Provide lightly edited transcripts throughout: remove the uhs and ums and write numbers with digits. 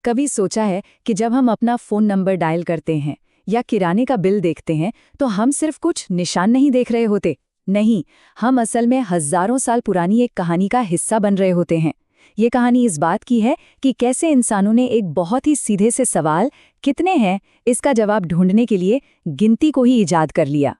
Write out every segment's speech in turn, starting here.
कभी सोचा है कि जब हम अपना फ़ोन नंबर डायल करते हैं या किराने का बिल देखते हैं तो हम सिर्फ कुछ निशान नहीं देख रहे होते। नहीं, हम असल में हज़ारों साल पुरानी एक कहानी का हिस्सा बन रहे होते हैं। ये कहानी इस बात की है कि कैसे इंसानों ने एक बहुत ही सीधे से सवाल, कितने हैं, इसका जवाब ढूंढने के लिए गिनती को ही इजाद कर लिया।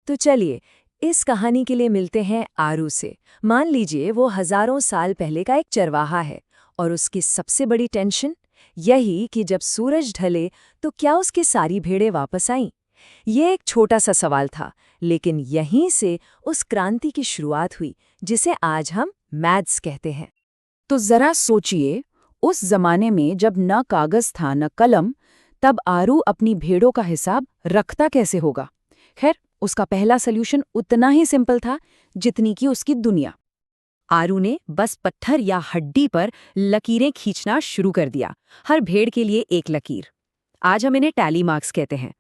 तो चलिए, इस कहानी के लिए मिलते हैं आरू से। मान लीजिए वो हजारों साल पहले का एक चरवाहा है और उसकी सबसे बड़ी टेंशन यही कि जब सूरज ढले तो क्या उसकी सारी भेड़ें वापस आईं। ये एक छोटा सा सवाल था, लेकिन यहीं से उस क्रांति की शुरुआत हुई जिसे आज हम मैथ्स कहते हैं। तो जरा सोचिए, उस जमाने में जब न कागज था न कलम, तब आरू अपनी भेड़ों का हिसाब रखता कैसे होगा। खैर, उसका पहला सल्यूशन उतना ही सिंपल था जितनी कि उसकी दुनिया। आरू ने बस पत्थर या हड्डी पर लकीरें खींचना शुरू कर दिया, हर भेड़ के लिए एक लकीर। आज हम इन्हें टैली मार्क्स कहते हैं।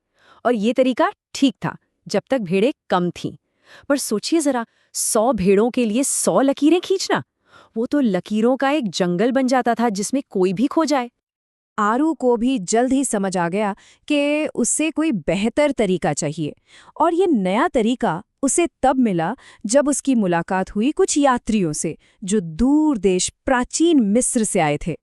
और ये तरीका ठीक था जब तक भेड़ें कम थीं। पर सोचिए जरा, 100 भेड़ों के लिए 100 लकीरें खींचना, वो तो लकीरों का एक जंगल बन जाता था जिसमें कोई भी खो जाए। आरू को भी जल्द ही समझ आ गया कि उससे कोई बेहतर तरीका चाहिए, और ये नया तरीका उसे तब मिला जब उसकी मुलाकात हुई कुछ यात्रियों से जो दूर देश प्राचीन मिस्र से आए थे।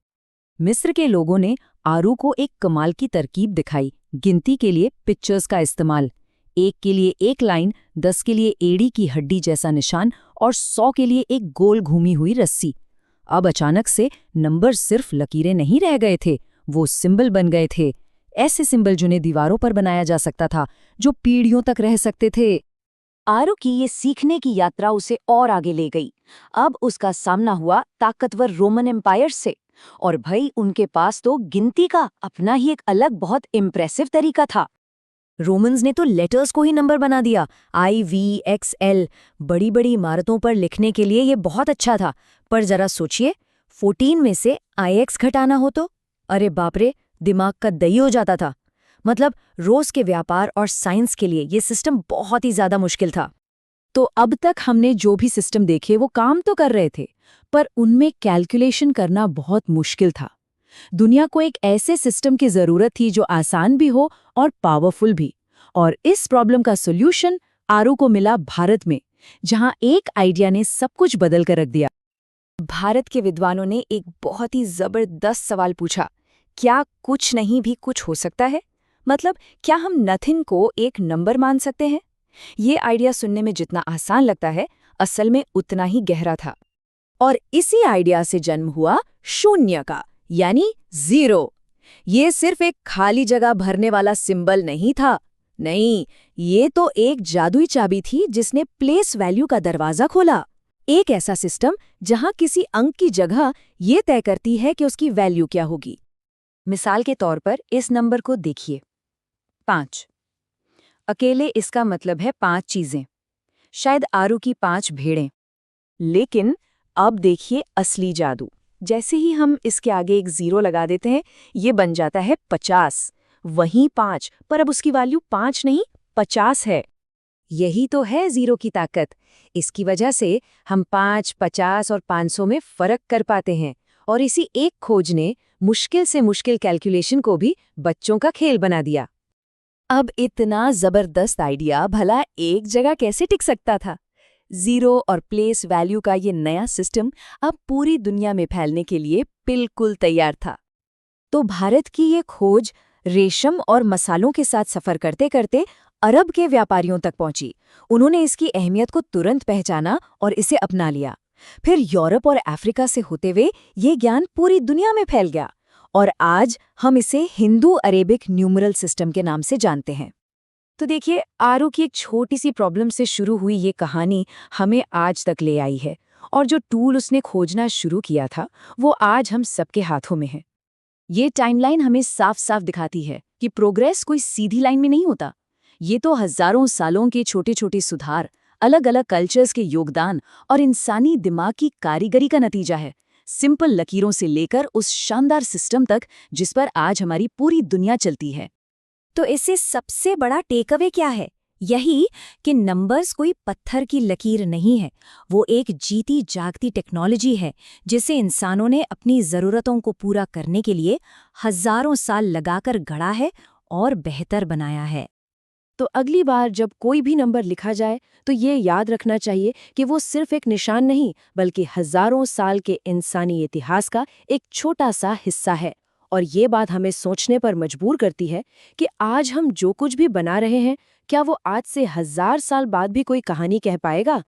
मिस्र के लोगों ने आरू को एक कमाल की तरकीब दिखाई, गिनती के लिए पिक्चर्स का इस्तेमाल। 1 के लिए एक लाइन, 10 के लिए एड़ी की हड्डी जैसा निशान और 100 के लिए एक गोल घूमी हुई रस्सी। अब अचानक से नंबर सिर्फ लकीरें नहीं रह गए थे, वो सिंबल बन गए थे। ऐसे सिंबल जिन्हें दीवारों पर बनाया जा सकता था, जो पीढ़ियों तक रह सकते थे। आरू की ये सीखने की यात्रा उसे और आगे ले गई। अब उसका सामना हुआ ताकतवर रोमन एम्पायर से, और भाई उनके पास तो गिनती का अपना ही एक अलग बहुत इम्प्रेसिव तरीका था। रोमन्स ने तो लेटर्स को ही नंबर बना दिया, IVXL। बड़ी बड़ी इमारतों पर लिखने के लिए ये बहुत अच्छा था। पर जरा सोचिए, 14 में से IX घटाना हो तो, अरे बाप रे, दिमाग का दही हो जाता था। मतलब रोज के व्यापार और साइंस के लिए ये सिस्टम बहुत ही ज्यादा मुश्किल था। तो अब तक हमने जो भी सिस्टम देखे वो काम तो कर रहे थे, पर उनमें कैलकुलेशन करना बहुत मुश्किल था। दुनिया को एक ऐसे सिस्टम की जरूरत थी जो आसान भी हो और पावरफुल भी। और इस प्रॉब्लम का सॉल्यूशन आरू को मिला भारत में, जहां एक आइडिया ने सब कुछ बदल कर रख दिया। भारत के विद्वानों ने एक बहुत ही जबरदस्त सवाल पूछा, क्या कुछ नहीं भी कुछ हो सकता है? मतलब क्या हम नथिंग को एक नंबर मान सकते हैं? ये आइडिया सुनने में जितना आसान लगता है, असल में उतना ही गहरा था। और इसी आइडिया से जन्म हुआ शून्य का, यानी 0। ये सिर्फ एक खाली जगह भरने वाला सिंबल नहीं था। नहीं, ये तो एक जादुई चाबी थी जिसने प्लेस वैल्यू का दरवाजा खोला। एक ऐसा सिस्टम जहां किसी अंक की जगह ये तय करती है कि उसकी वैल्यू क्या होगी। मिसाल के तौर पर इस नंबर को देखिए, 5। अकेले इसका मतलब है 5 चीजें, शायद आरू की 5 भेड़ें। लेकिन अब देखिए असली जादू। जैसे ही हम इसके आगे एक 0 लगा देते हैं, ये बन जाता है 50। वहीं 5, पर अब उसकी वैल्यू 5 नहीं 50 है। यही तो है 0 की ताकत। इसकी वजह से हम 5, 50 और 500 में फर्क कर पाते हैं। और इसी एक खोज ने मुश्किल से मुश्किल कैलकुलेशन को भी बच्चों का खेल बना दिया। अब इतना जबरदस्त आइडिया भला एक जगह कैसे टिक सकता था? 0 और प्लेस वैल्यू का ये नया सिस्टम अब पूरी दुनिया में फैलने के लिए बिल्कुल तैयार था। तो भारत की ये खोज रेशम और मसालों के साथ सफर करते करते अरब के व्यापारियों तक पहुंची। उन्होंने इसकी अहमियत को तुरंत पहचाना और इसे अपना लिया। फिर यूरोप और अफ्रीका से होते हुए ये ज्ञान पूरी दुनिया में फैल गया, और आज हम इसे हिंदू अरेबिक न्यूमरल सिस्टम के नाम से जानते हैं। तो देखिए, आरू की एक छोटी सी प्रॉब्लम से शुरू हुई ये कहानी हमें आज तक ले आई है, और जो टूल उसने खोजना शुरू किया था वो आज हम सबके हाथों में है। ये टाइमलाइन हमें साफ साफ दिखाती है कि प्रोग्रेस कोई सीधी लाइन में नहीं होता। ये तो हजारों सालों के छोटे छोटे सुधार, अलग अलग कल्चर्स के योगदान और इंसानी दिमाग की कारीगरी का नतीजा है। सिंपल लकीरों से लेकर उस शानदार सिस्टम तक जिस पर आज हमारी पूरी दुनिया चलती है। तो इससे सबसे बड़ा टेकअवे क्या है? यही कि नंबर्स कोई पत्थर की लकीर नहीं है, वो एक जीती जागती टेक्नोलॉजी है जिसे इंसानों ने अपनी ज़रूरतों को पूरा करने के लिए हज़ारों साल लगाकर गढ़ा है और बेहतर बनाया है। तो अगली बार जब कोई भी नंबर लिखा जाए तो ये याद रखना चाहिए कि वो सिर्फ एक निशान नहीं बल्कि हजारों साल के इंसानी इतिहास का एक छोटा सा हिस्सा है। और ये बात हमें सोचने पर मजबूर करती है कि आज हम जो कुछ भी बना रहे हैं क्या वो आज से 1000 साल बाद भी कोई कहानी कह पाएगा।